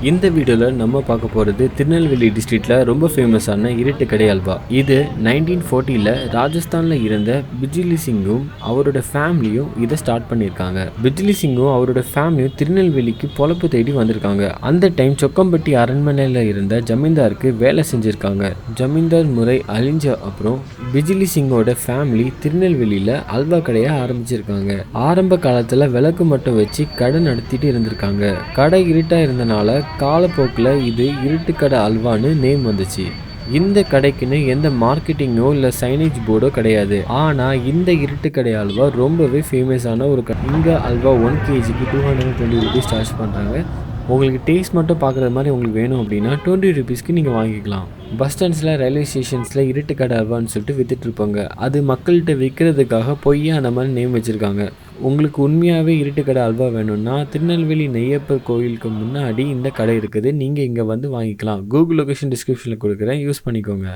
இந்த வீடியோவில் நம்ம பார்க்க போகிறது திருநெல்வேலி டிஸ்ட்ரிக்டில் ரொம்ப ஃபேமஸான இருட்டு கடை அல்வா. இது 1940ல் ராஜஸ்தானில் இருந்த பிஜ்லி சிங்கும் அவரோட ஃபேமிலியும் இதை ஸ்டார்ட் பண்ணியிருக்காங்க. பிஜ்லி சிங்கும் அவரோட ஃபேமிலியும் திருநெல்வேலிக்கு பொழப்பு தேடி வந்திருக்காங்க. அந்த டைம் சொக்கம்பட்டி அரண்மனையில் இருந்த ஜமீன்தாருக்கு வேலை செஞ்சுருக்காங்க. ஜமீன்தார் முறை அழிஞ்ச அப்புறம் பிஜ்லி சிங்கோட ஃபேமிலி திருநெல்வேலியில் அல்வா கடையை ஆரம்பிச்சிருக்காங்க. ஆரம்ப காலத்தில் விளக்கு மட்டும் வச்சு கடை நடத்திட்டு இருந்திருக்காங்க. கடை இருட்டாக இருந்தனால காலப்போக்கில் இது இருட்டு கடை அல்வான்னு நேம் வந்துச்சு. இந்த கடைக்குன்னு எந்த மார்க்கெட்டிங்கோ இல்லை சைனேஜ் போர்டோ கிடையாது. ஆனால் இந்த இருட்டு கடை அல்வா ரொம்பவே ஃபேமஸான ஒரு கடை. இங்கே அல்வா 1 kgக்கு 220 rupees சார்ஜ் பண்ணுறாங்க. உங்களுக்கு டேஸ்ட் மட்டும் பார்க்குறது மாதிரி உங்களுக்கு வேணும் அப்படின்னா 20 rupeesக்கு நீங்கள் வாங்கிக்கலாம். பஸ் ஸ்டாண்ட்ஸில், ரயில்வே ஸ்டேஷன்ஸில் இருட்டு கடை அல்வான்னு சொல்லிட்டு விற்றுட்ருப்பாங்க. அது மக்கள்கிட்ட விற்கிறதுக்காக பொய்யா அந்த மாதிரி நேம் வச்சுருக்காங்க. உங்களுக்கு உண்மையாகவே இருட்டு கடை அல்வா வேணும்னா திருநெல்வேலி நெய்யப்பர் கோயிலுக்கு முன்னாடி இந்த கடை இருக்குது. நீங்கள் இங்கே வந்து வாங்கிக்கலாம். கூகுள் லொகேஷன் டிஸ்கிரிப்ஷனில் கொடுக்குறேன், யூஸ் பண்ணிக்கோங்க.